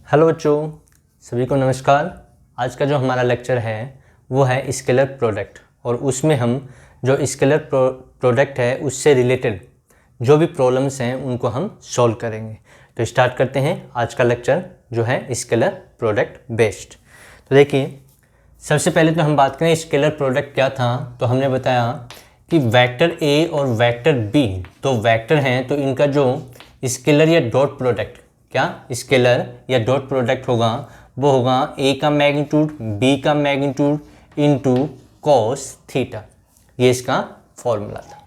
Hello बच्चों, सभी को नमस्कार। आज का जो हमारा लेक्चर है वो है स्केलर प्रोडक्ट और उसमें हम जो स्केलर प्रोडक्ट है उससे रिलेटेड जो भी प्रॉब्लम्स हैं उनको हम सॉल्व करेंगे। तो स्टार्ट करते हैं आज का लेक्चर जो है स्केलर प्रोडक्ट बेस्ड। तो देखिए, सबसे पहले तो हम बात करें स्केलर प्रोडक्ट क्या था। तो हमने बताया कि वेक्टर ए और वेक्टर बी तो वेक्टर हैं, तो इनका जो स्केलर या डॉट प्रोडक्ट क्या स्केलर या डॉट प्रोडक्ट होगा वो होगा ए का मैग्नीट्यूड बी का मैग्नीट्यूड इनटू कॉस थीटा। ये इसका फॉर्मूला था,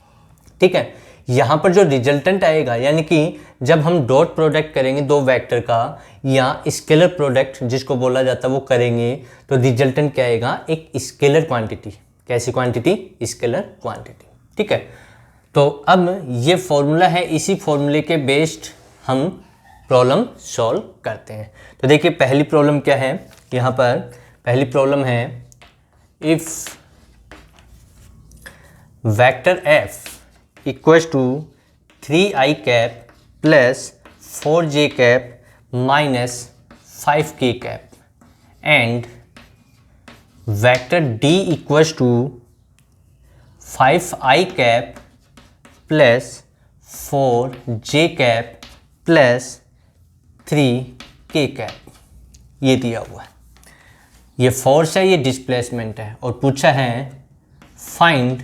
ठीक है। यहाँ पर जो रिजल्टेंट आएगा यानी कि जब हम डॉट प्रोडक्ट करेंगे दो वेक्टर का या स्केलर प्रोडक्ट जिसको बोला जाता है वो करेंगे तो रिजल्टेंट क्या आएगा, एक स्केलर क्वांटिटी। कैसी क्वांटिटी? स्केलर क्वांटिटी, ठीक है। तो अब ये फॉर्मूला है, इसी फॉर्मूले के बेस्ड हम प्रॉब्लम सॉल्व करते हैं। तो देखिए पहली प्रॉब्लम क्या है, यहाँ पर पहली प्रॉब्लम है if vector F equals to 3i cap plus 4j cap minus 5k cap and vector D equals to 5i cap plus 4j cap plus 3k cap, ये दिया हुआ है। ये फोर्स है, ये डिस्प्लेसमेंट है और पूछा है find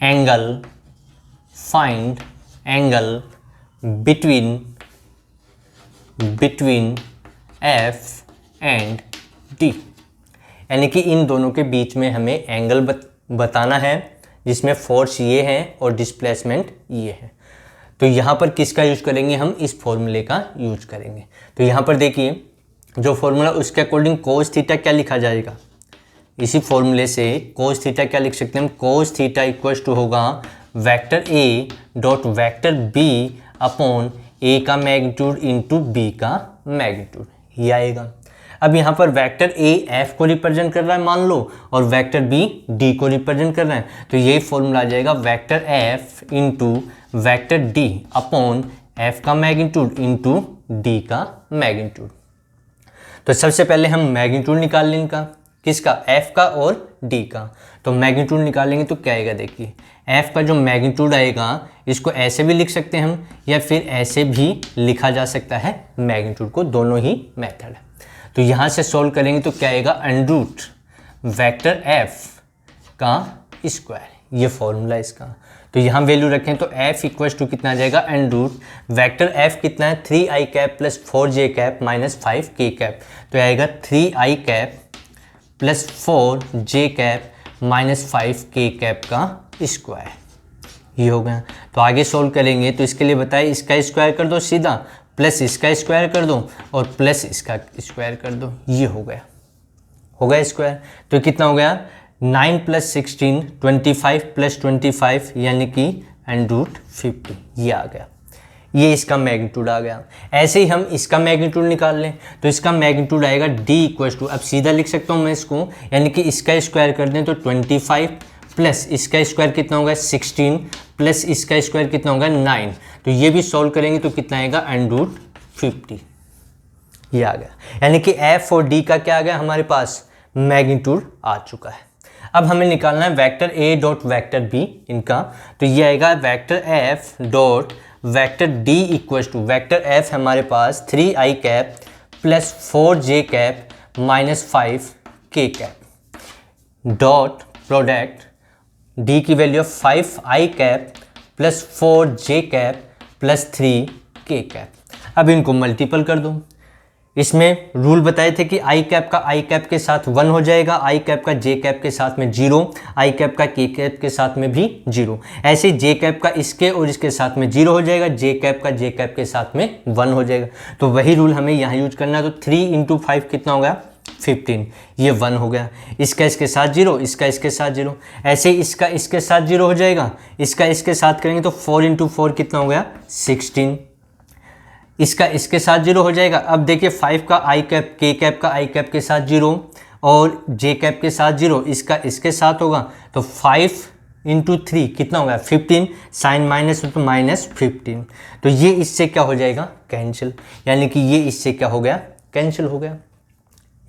angle between F and D, यानी कि इन दोनों के बीच में हमें एंगल बताना है जिसमें फोर्स ये है और डिस्प्लेसमेंट ये है। तो यहाँ पर किसका यूज करेंगे हम? इस फॉर्मूले का यूज करेंगे। तो यहाँ पर देखिए जो फॉर्मूला उसके अकॉर्डिंग कोस थीटा क्या लिखा जाएगा, इसी फॉर्मूले से कोस थीटा क्या लिख सकते हैं हम? कोस थीटा इक्वल्स टू होगा vector A dot vector B upon A का मैग्नीट्यूड इंटू बी का मैग्नीट्यूड, ये आएगा। अब यहाँ पर वेक्टर ए एफ को रिप्रेजेंट कर रहा है मान लो और वेक्टर बी डी को रिप्रेजेंट कर रहा है, तो यही फॉर्मूला आ जाएगा vector F into vector D upon F का मैग्नीट्यूड इंटू डी का मैग्नीट्यूड। तो सबसे पहले हम मैग्नीट्यूड निकाल लें इनका, किसका? एफ का और डी का। तो मैग्नीट्यूड निकालेंगे तो क्या आएगा, देखिए एफ का जो मैग्नीट्यूड आएगा इसको ऐसे भी लिख सकते हैं हम या फिर ऐसे भी लिखा जा सकता है मैग्नीट्यूड को, दोनों ही मेथड है। तो यहाँ से सॉल्व करेंगे तो क्या आएगा, अंडरूट वेक्टर एफ का स्क्वायर, ये फॉर्मूला इसका। तो यहाँ वैल्यू रखें तो एफ इक्वल्स टू कितना आ जाएगा, अंडरूट वेक्टर एफ कितना है 3i cap plus 4j cap minus 5k cap, तो आएगा 3i cap plus 4j cap minus 5k cap का स्क्वायर, ये हो गया। तो आगे सॉल्व करेंगे तो इसके लिए बताइए इसका स्क्वायर कर दो सीधा, प्लस इसका स्क्वायर कर दो और प्लस इसका स्क्वायर कर दो, ये हो गया स्क्वायर। तो कितना हो गया 9 प्लस 16 25 प्लस 25 यानी कि अंडरूट 50, ये आ गया। ये इसका मैग्नीट्यूड आ गया। ऐसे ही हम इसका मैग्नीट्यूड निकाल लें तो इसका मैग्नीट्यूड आएगा d इक्वल्स टू, अब सीधा लिख सकता हूँ मैं इसको, यानी कि इसका स्क्वायर कर दें तो 25 प्लस इसका स्क्वायर कितना होगा 16 प्लस इसका स्क्वायर कितना होगा 9। तो ये भी सॉल्व करेंगे तो कितना आएगा अंडरूट 50, ये आ गया। यानी कि एफ और डी का क्या आ गया हमारे पास, मैग्नीट्यूड आ चुका है। अब हमें निकालना है vector A dot vector B इनका, तो ये आएगा vector F dot vector D equals to vector F हमारे पास 3i cap plus 4j cap minus 5k cap dot product D की value 5i cap plus 4j cap plus 3k cap. अब इनको multiple कर दो। इसमें रूल बताए थे कि i कैप का i कैप के साथ 1 हो जाएगा, i कैप का j कैप के साथ में 0, i कैप का k कैप के साथ में भी 0। ऐसे ही j कैप का इसके और इसके साथ में 0 हो जाएगा, j कैप का j कैप के साथ में 1 हो जाएगा। तो वही रूल हमें यहाँ यूज करना है। तो 3 इंटू 5 कितना हो गया 15, ये 1 हो गया। इसका इसके साथ 0, इसका इसके साथ 0, ऐसे ही इसका इसके साथ 0 हो जाएगा, इसका इसके साथ करेंगे तो 4 इंटू 4 कितना हो गया 16, इसका इसके साथ 0 हो जाएगा। अब देखिए 5 का i कैप k कैप का i कैप के साथ 0 और j कैप के साथ 0, इसका इसके साथ होगा तो 5 इंटू 3 कितना होगा 15, साइन माइनस तो माइनस 15। तो ये इससे क्या हो जाएगा कैंसिल, यानी कि ये इससे क्या हो गया, कैंसिल हो गया,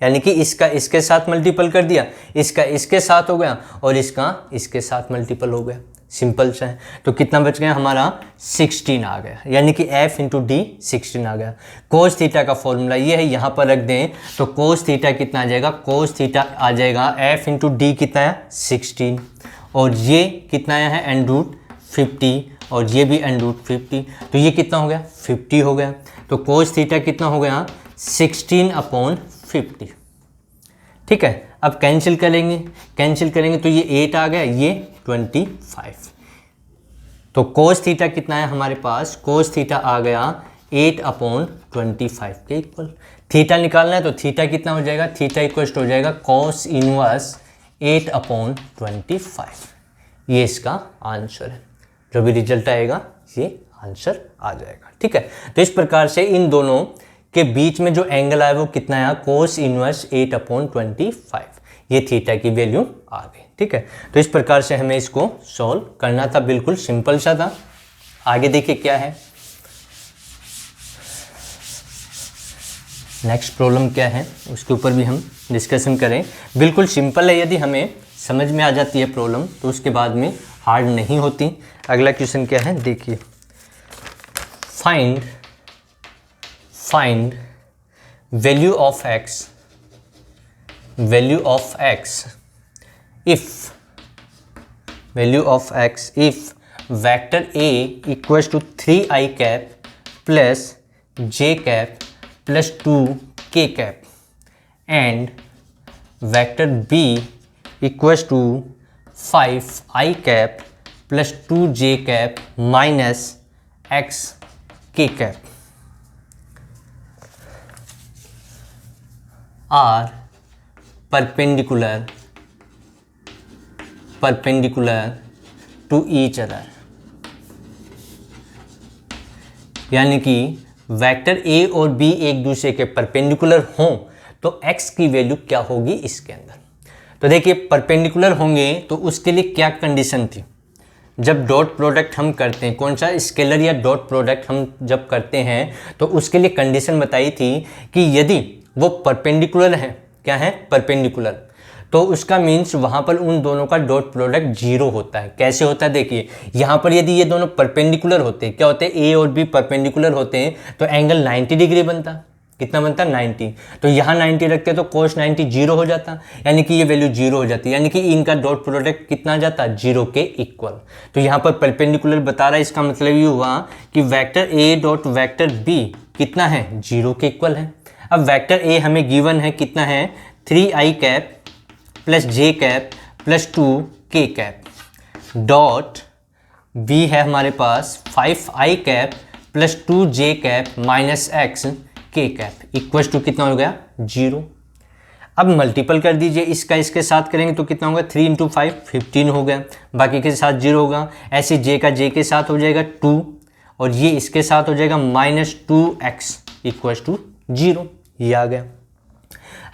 यानी कि इसका इसके साथ मल्टीपल कर दिया, इसका इसके साथ हो गया और इसका इसके साथ मल्टीपल हो गया, सिंपल सा है। तो कितना बच गया हमारा 16 आ गया, यानी कि f इंटू डी 16 आ गया। कोस थीटा का फॉर्मूला ये है, यहाँ पर रख दें तो कोस थीटा कितना आ जाएगा, कोस थीटा आ जाएगा f इंटू डी कितना है 16, और ये कितना आया है एंड रूट 50, और ये भी एंड रूट 50, तो ये कितना हो गया 50 हो गया। तो कोस थीटा कितना हो गया 16/50, ठीक है। अब कैंसिल करेंगे तो ये 8 आ गया, ये 25, तो कोस थीटा कितना है हमारे पास, कोस थीटा आ गया 8/25 के इक्वल। थीटा निकालना है तो थीटा कितना हो जाएगा, थीटा इक्वल हो जाएगा कोस इनवर्स 8/25, ये इसका आंसर है। जो भी रिजल्ट आएगा ये आंसर आ जाएगा, ठीक है। तो इस प्रकार से इन दोनों के बीच में जो एंगल आया वो कितना आया, कोस इनवर्स 8/25, ये थीटा की वैल्यू आ गई, ठीक है। तो इस प्रकार से हमें इसको सॉल्व करना था, बिल्कुल सिंपल सा था। आगे देखिए क्या है, नेक्स्ट प्रॉब्लम क्या है उसके ऊपर भी हम डिस्कशन करें। बिल्कुल सिंपल है, यदि हमें समझ में आ जाती है प्रॉब्लम तो उसके बाद में हार्ड नहीं होती। अगला क्वेश्चन क्या है देखिए, find value of x if vector a equals to 3i cap plus j cap plus 2k cap and vector b equals to 5i cap plus 2j cap minus x k cap are perpendicular to each other, यानी कि vector ए और B एक दूसरे के perpendicular हों तो x की value क्या होगी इसके अंदर। तो देखिए परपेंडिकुलर होंगे तो उसके लिए क्या कंडीशन थी, जब डॉट प्रोडक्ट हम करते हैं, कौन सा स्केलर या डॉट प्रोडक्ट हम जब करते हैं तो उसके लिए कंडीशन बताई थी कि यदि वो परपेंडिकुलर है, क्या है परपेंडिकुलर, तो उसका मीन्स वहाँ पर उन दोनों का डॉट प्रोडक्ट जीरो होता है। कैसे होता है देखिए, यहाँ पर यदि ये दोनों परपेंडिकुलर होते हैं, क्या होते हैं ए और बी परपेंडिकुलर होते हैं तो एंगल 90 डिग्री बनता, कितना बनता 90, तो यहाँ 90 रखते तो कोस 90 जीरो हो जाता, यानी कि ये वैल्यू जीरो हो जाती, यानी कि इनका डॉट प्रोडक्ट कितना जाता जीरो के इक्वल। तो यहाँ पर परपेंडिकुलर बता रहा है, इसका मतलब ये हुआ कि vector A dot vector B कितना है जीरो के इक्वल है। अब वेक्टर ए हमें गिवन है कितना है 3i cap plus J cap plus 2k cap, dot B है हमारे पास 5i cap plus 2j cap minus x k cap equal to कितना हो गया जीरो। अब मल्टीपल कर दीजिए, इसका इसके साथ करेंगे तो कितना होगा 3 × 5 15 हो गया, बाकी के साथ जीरो होगा, ऐसे जे का जे के साथ हो जाएगा 2 और ये इसके साथ हो जाएगा -2x इक्वल टू जीरो, ये आ गया।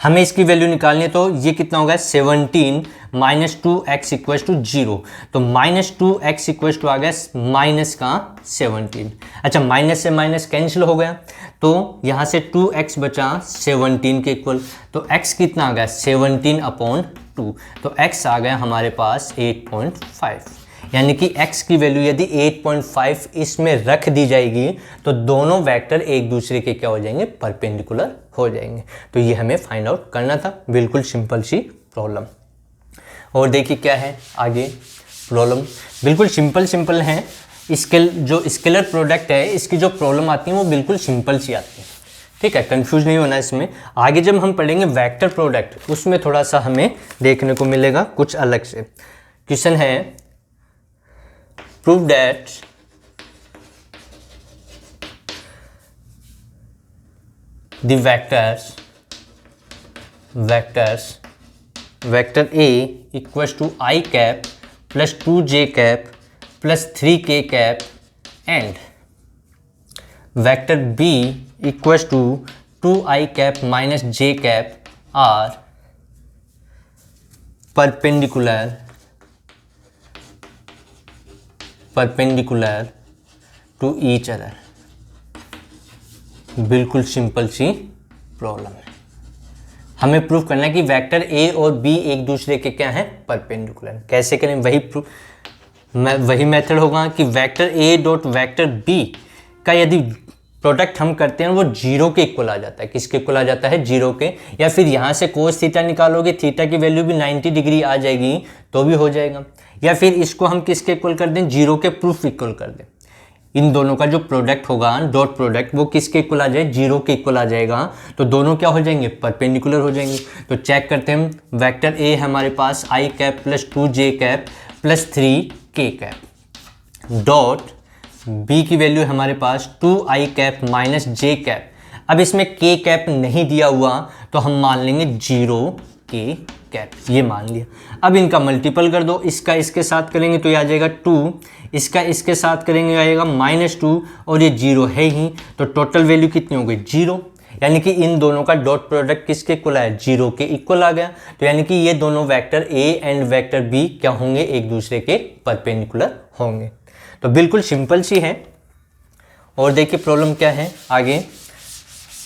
हमें इसकी वैल्यू निकालनी है तो ये कितना होगा 17 -2x इक्वल टू जीरो, तो -2x इक्वल टू आ गया माइनस का 17। अच्छा माइनस से माइनस कैंसिल हो गया तो यहाँ से 2x बचा 17 के इक्वल, तो x कितना आ गया 17/2, तो x आ गया हमारे पास 8.5, यानी कि x की वैल्यू यदि 8.5 इसमें रख दी जाएगी तो दोनों वेक्टर एक दूसरे के क्या हो जाएंगे परपेंडिकुलर हो जाएंगे। तो ये हमें फाइंड आउट करना था, बिल्कुल सिंपल सी प्रॉब्लम। और देखिए क्या है आगे प्रॉब्लम, बिल्कुल सिंपल है। जो स्केलर प्रोडक्ट है इसकी जो प्रॉब्लम आती है वो बिल्कुल सिंपल सी आती है, ठीक है, कंफ्यूज नहीं होना इसमें। आगे जब हम पढ़ेंगे वेक्टर प्रोडक्ट उसमें थोड़ा सा हमें देखने को मिलेगा कुछ अलग से। क्वेश्चन है prove that the vector A equals to I cap plus 2j cap plus 3k cap and vector B equals to 2I cap minus j cap are perpendicular to each other। बिल्कुल simple सी problem है। हमें proof करना है कि vector ए और B एक दूसरे के क्या हैं, परपेंडिकुलर। कैसे करें, वही मेथड होगा कि vector A dot vector B का यदि प्रोडक्ट हम करते हैं वो जीरो के इक्वल आ जाता है। किसके इक्वल आ जाता है, जीरो के। या फिर यहाँ से कोस थीटा निकालोगे, थीटा की वैल्यू भी 90 डिग्री आ जाएगी तो भी हो जाएगा। या फिर इसको हम किसके इक्वल कर दें, जीरो के प्रूफ इक्वल कर दें। इन दोनों का जो प्रोडक्ट होगा, डॉट प्रोडक्ट, वो किसके इक्वल आ जाए, जीरो के इक्वल आ जाएगा। तो दोनों क्या हो जाएंगे, परपेंडिकुलर हो जाएंगे। तो चेक करते हैं हम। वेक्टर ए हमारे पास I cap plus 2j cap plus 3k cap, dot B की वैल्यू हमारे पास 2i cap minus j cap. अब इसमें k कैप नहीं दिया हुआ तो हम मान लेंगे 0k कैप, ये मान लिया। अब इनका मल्टीपल कर दो, इसका इसके साथ करेंगे तो ये आ जाएगा 2, इसका इसके साथ करेंगे आएगा -2, और ये 0 है ही, तो टोटल वैल्यू कितनी हो गई, 0। यानी कि इन दोनों का डॉट प्रोडक्ट किसके इक्वल आया, 0 के इक्वल आ गया। तो यानी कि ये दोनों vector A and vector B क्या होंगे, एक दूसरे के परपेंडिकुलर होंगे। तो बिल्कुल सिंपल सी है। और देखिए प्रॉब्लम क्या है आगे,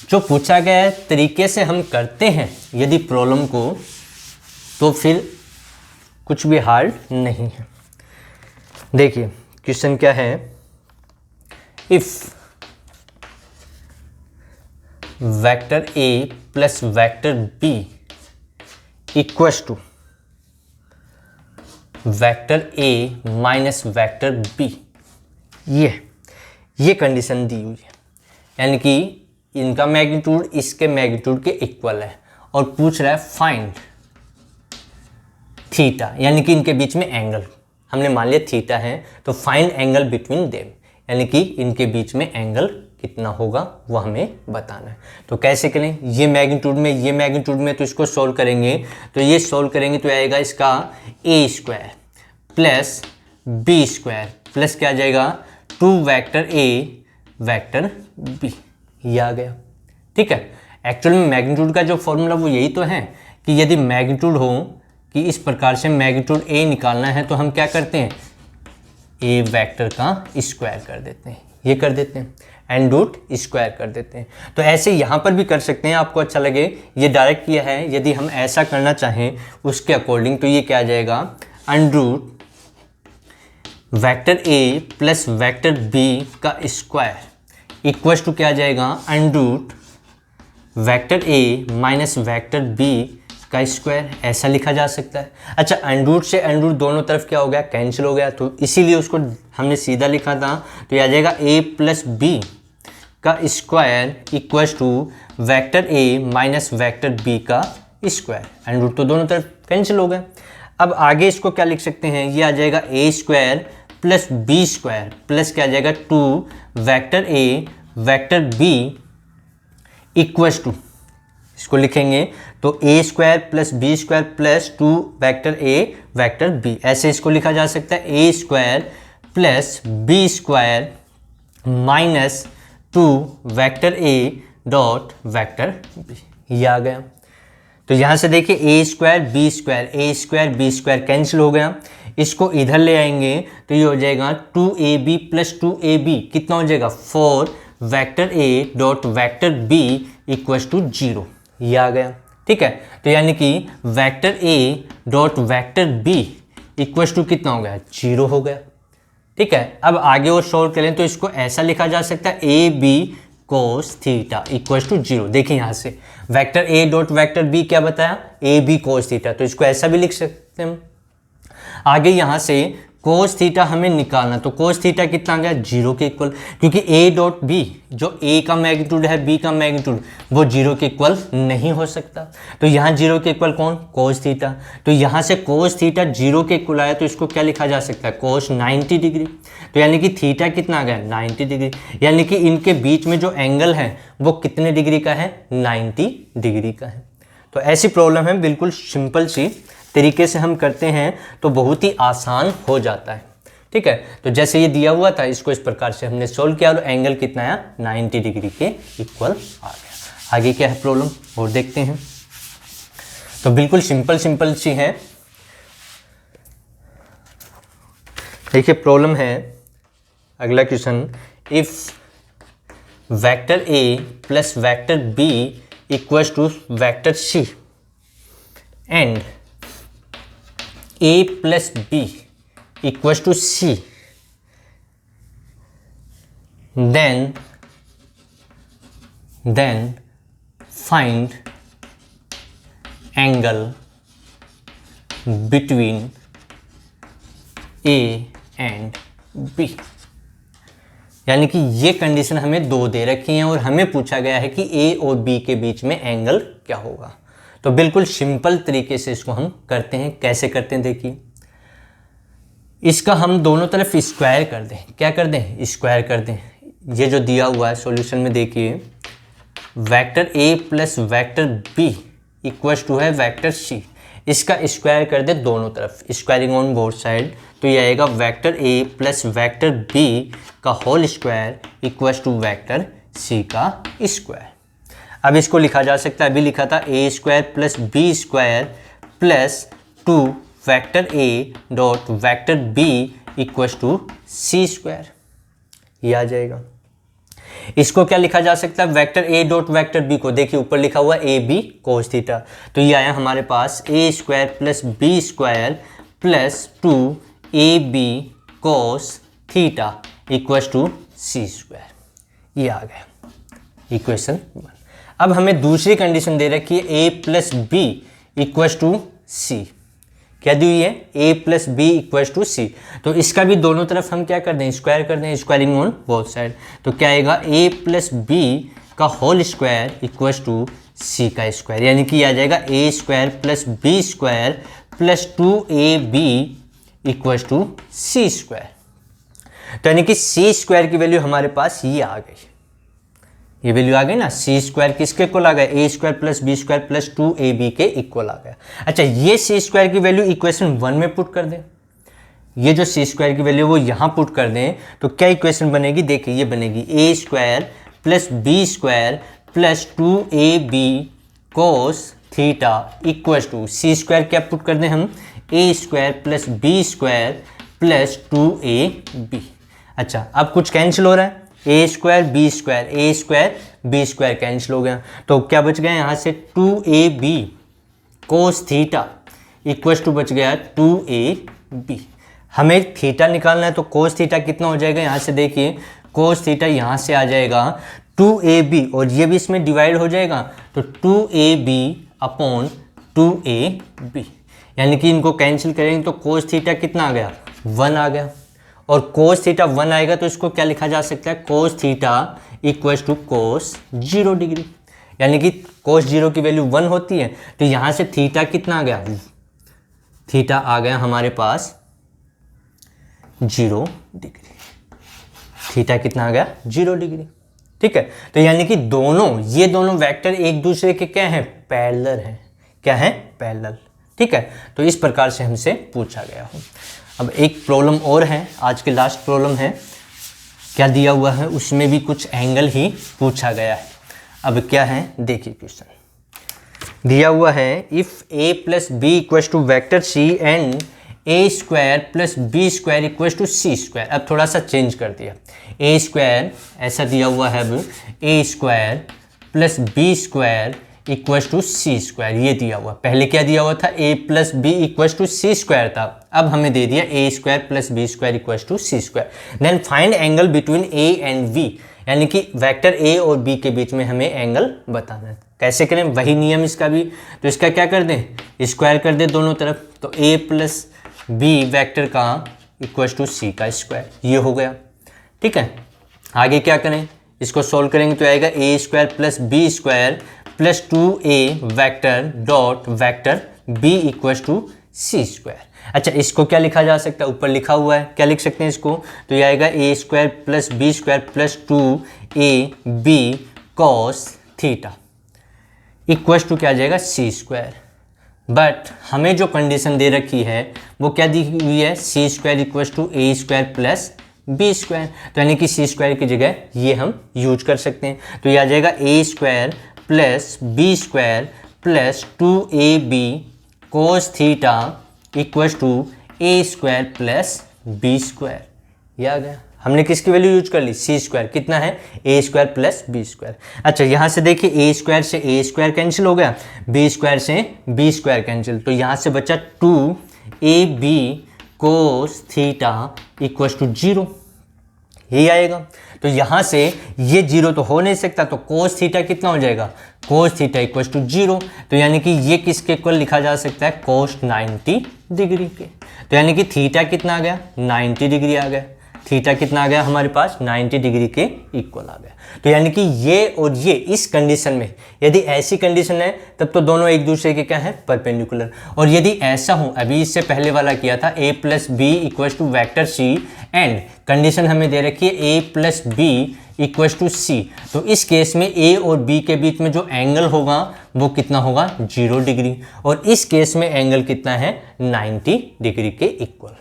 जो पूछा गया है तरीके से हम करते हैं यदि प्रॉब्लम को, तो फिर कुछ भी हार्ड नहीं है। देखिए क्वेश्चन क्या है, if vector A plus vector B equals to vector A minus vector B, ये कंडीशन दी हुई है। यानी कि इनका मैग्नीट्यूड इसके मैग्नीट्यूड के इक्वल है, और पूछ रहा है फाइंड थीटा, यानी कि इनके बीच में एंगल हमने मान लिया थीटा है, तो फाइंड एंगल बिटवीन देम, यानी कि इनके बीच में एंगल कितना होगा वो हमें बताना है। तो कैसे करें, ये मैग्नीट्यूड में तो इसको सोल्व करेंगे, तो ये सोल्व करेंगे तो आएगा इसका a square plus b square plus क्या आ जाएगा 2 वेक्टर a वेक्टर b, ये आ गया। ठीक है, एक्चुअल में मैग्नीट्यूड का जो फॉर्मूला वो यही तो है कि यदि मैग्नीट्यूड हो कि इस प्रकार से मैग्नीट्यूड a निकालना है तो हम क्या करते हैं, a वेक्टर का स्क्वायर कर देते हैं, ये कर देते हैं एंड रूट स्क्वायर कर देते हैं। तो ऐसे यहाँ पर भी कर सकते हैं, आपको अच्छा लगे। ये डायरेक्ट किया है, यदि हम ऐसा करना चाहें उसके अकॉर्डिंग तो ये क्या आ जाएगा, under root vector A plus vector B का स्क्वायर इक्वल्स टू क्या आ जाएगा, under root vector A minus vector B का स्क्वायर, ऐसा लिखा जा सकता है। अच्छा, अंडर रूट से अंडर रूट दोनों तरफ क्या हो गया, कैंसिल हो गया, तो इसीलिए उसको हमने सीधा लिखा था। तो ये आ जाएगा a प्लस बी का square equals to vector A minus vector B का स्क्वायर। अंडर रूट तो दोनों तरफ कैंसिल हो गए। अब आगे इसको क्या लिख सकते हैं, ये आ जाएगा a square plus B square plus क्या आ जाएगा 2 vector A vector B equals to, इसको लिखेंगे तो a square plus B square plus 2 vector a vector b, ऐसे इसको लिखा जा सकता है a square plus B square minus 2 vector a dot vector b, ये आ गया। तो यहाँ से देखिए a square B square cancel हो गया, इसको इधर ले आएंगे तो ये हो जाएगा 2ab प्लस 2ab, कितना हो जाएगा 4 vector a dot vector b equals to 0, ये आ गया। ठीक है, तो यानी कि vector a dot vector b equals to कितना हो गया, 0 हो गया। ठीक है, अब आगे और सॉल्व करें तो इसको ऐसा लिखा जा सकता है A B cos theta equals to 0। देखिए यहाँ से vector a dot vector b क्या बताया, ए बी कोस थीटा, तो इसको ऐसा भी लिख सकते हैं। आगे यहाँ से कोस थीटा हमें निकालना, तो कोस थीटा कितना आ गया, 0 के इक्वल, क्योंकि a डॉट b जो a का मैग्नीट्यूड है b का मैग्नीट्यूड वो 0 के इक्वल नहीं हो सकता। तो यहाँ 0 के इक्वल कौन, कोस थीटा। तो यहाँ से कोस थीटा 0 के इक्वल आया तो इसको क्या लिखा जा सकता है, कोस 90 डिग्री। तो यानी कि थीटा कितना आ गया, 90 डिग्री, यानी कि इनके बीच में जो एंगल है वो कितने डिग्री का है, 90 डिग्री का है। तो ऐसी प्रॉब्लम है, बिल्कुल सिंपल सी तरीके से हम करते हैं तो बहुत ही आसान हो जाता है। ठीक है, तो जैसे ये दिया हुआ था इसको इस प्रकार से हमने सोल्व किया और एंगल कितना आया, 90 डिग्री के इक्वल आ गया। आगे क्या है प्रॉब्लम और देखते हैं। तो बिल्कुल सिंपल सी है। देखिए प्रॉब्लम है अगला question, if vector A plus vector B equals to vector C and A plus B equals to C, then find angle between A and B। यानी कि ये कंडीशन हमें दो दे रखी हैं और हमें पूछा गया है कि A और B के बीच में एंगल क्या होगा। तो बिल्कुल सिंपल तरीके से इसको हम करते हैं। कैसे करते हैं देखिए, इसका हम दोनों तरफ स्क्वायर कर दें। क्या कर दें? स्क्वायर कर दें। ये जो दिया हुआ है सॉल्यूशन में देखिए, vector A plus vector B equals to है वेक्टर सी, इसका स्क्वायर कर दे दोनों तरफ, स्क्वायरिंग ऑन बोथ साइड, तो ये आएगा vector A plus vector B का whole square equals to vector C का स्क्वायर। अब इसको लिखा जा सकता है, अभी लिखा था A square plus B square plus 2 vector A dot vector B equals to C square, ये आ जाएगा। इसको क्या लिखा जा सकता है? Vector A dot vector B को देखिए ऊपर लिखा हुआ ए बी कोस थीटा, तो ये आया हमारे पास A square plus B square plus 2 A B cos theta equals to C square, ये आ गया इक्वेशन 1। अब हमें दूसरी कंडीशन दे रखी है A plus B equals to C. क्या दी हुई है? a plus B equals to C, तो इसका भी दोनों तरफ हम क्या कर दें? स्क्वायर कर दें, स्क्वायरिंग ऑन बोथ साइड, तो क्या आएगा a प्लस बी का whole square equals to C का स्क्वायर, यानी कि आ जाएगा a square plus B square plus 2ab equals to C square. तो यानी कि सी स्क्वायर की वैल्यू हमारे पास ये आ गई, ये वैल्यू आ गई ना। सी स्क्वायर किसके इक्वल आ गया? A square plus B square plus 2ab के इक्वल आ गया। अच्छा, ये सी स्क्वायर की वैल्यू इक्वेशन 1 में पुट कर दें, ये जो सी स्क्वायर की वैल्यू वो यहाँ पुट कर दें, तो क्या इक्वेशन बनेगी? देखिए ये बनेगी A square plus B square plus 2ab cos theta equals to C square क्या पुट कर दें हम? A square plus B square plus 2ab। अच्छा, अब कुछ कैंसिल हो रहा है, A square B square, A square B square cancel हो गया, तो क्या बच गया यहाँ से? 2ab cos theta equals to बच गया 2ab। हमें थीटा निकालना है, तो कोस थीटा कितना हो जाएगा? यहाँ से देखिए कोस थीटा यहाँ से आ जाएगा 2ab और ये भी इसमें डिवाइड हो जाएगा, तो 2ab अपॉन 2ab, यानी कि इनको कैंसिल करेंगे तो कोस थीटा कितना आ गया? 1 आ गया, और कोस थीटा 1 आएगा तो इसको क्या लिखा जा सकता है? Cos theta equals to cos 0 degree, यानी कि कोस 0 की वैल्यू 1 होती है, तो यहाँ से थीटा कितना आ गया? थीटा आ गया हमारे पास 0 डिग्री, थीटा कितना आ गया? 0 डिग्री। ठीक है, तो यानी कि ये दोनों वेक्टर एक दूसरे के क्या हैं? पैरेलल हैं। क्या है? पैरेलल। ठीक है, तो इस प्रकार से हमसे पूछा गया हो। अब एक प्रॉब्लम और है, आज के लास्ट प्रॉब्लम है, क्या दिया हुआ है उसमें भी कुछ एंगल ही पूछा गया है। अब क्या है देखिए, क्वेश्चन दिया हुआ है, if a plus B equals to vector c and a square plus B square equals to C square. अब थोड़ा सा चेंज कर दिया, a स्क्वायर ऐसा दिया हुआ है, अब a square plus B square equals to C square, ये दिया हुआ। पहले क्या दिया हुआ था? a plus B equals to C square था, अब हमें दे दिया a square plus B square equals to C square. Then find angle between a and v, यानी कि वेक्टर a और b के बीच में हमें एंगल बताना है। कैसे करें? वही नियम इसका भी, तो इसका क्या कर दें? स्क्वायर कर दें दोनों तरफ, तो a प्लस बी वैक्टर का इक्वल्स टू सी का स्क्वायर, ये हो गया। ठीक है, आगे क्या करें? इसको सोल्व करेंगे तो आएगा a square plus B square plus 2a vector dot vector b equals to C square. अच्छा, इसको क्या लिखा जा सकता है? ऊपर लिखा हुआ है, क्या लिख सकते हैं इसको? तो ये आएगा a square plus B square plus 2ab cos theta equals to क्या आ जाएगा? सी स्क्वायर। बट हमें जो कंडीशन दे रखी है वो क्या दी हुई है? C square equals to A square plus B square, तो यानी कि सी स्क्वायर की जगह ये हम यूज कर सकते हैं, तो ये आ जाएगा A square plus B square plus 2ab cos theta equals to A square plus B square, ये आ गया। हमने किसकी वैल्यू यूज कर ली, सी स्क्वायर, कितना है A square plus B square. अच्छा यहाँ से देखिए ए स्क्वायर कैंसिल हो गया, बी स्क्वायर से बी स्क्वायर कैंसिल, तो यहाँ से बचा 2ab cos theta equal to 0, यही आएगा। तो यहाँ से ये 0 तो हो नहीं सकता, तो कोस थीटा कितना हो जाएगा, कोस थीटा इक्वल टू 0, तो यानी कि ये किसके इक्वल लिखा जा सकता है, कोस 90 डिग्री के। तो यानी कि थीटा कितना आ गया, 90 डिग्री आ गया, थीटा कितना आ गया हमारे पास, 90 डिग्री के इक्वल आ गया। तो यानी कि ये और ये इस कंडीशन में, यदि ऐसी कंडीशन है तब तो दोनों एक दूसरे के क्या है, परपेंडिकुलर। और यदि ऐसा हो, अभी इससे पहले वाला किया था a plus B equal to vector c and condition हमें दे रखी है a plus B equal to C, तो इस केस में a और b के बीच में जो एंगल होगा वो कितना होगा, 0 डिग्री, और इस केस में एंगल कितना है, 90 डिग्री के इक्वल।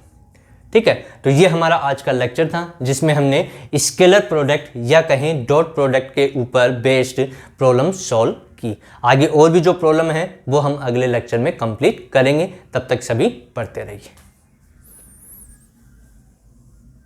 ठीक है, तो ये हमारा आज का लेक्चर था जिसमें हमने स्केलर प्रोडक्ट या कहें डॉट प्रोडक्ट के ऊपर बेस्ड प्रॉब्लम सॉल्व की। आगे और भी जो प्रॉब्लम है वो हम अगले लेक्चर में कंप्लीट करेंगे, तब तक सभी पढ़ते रहिए।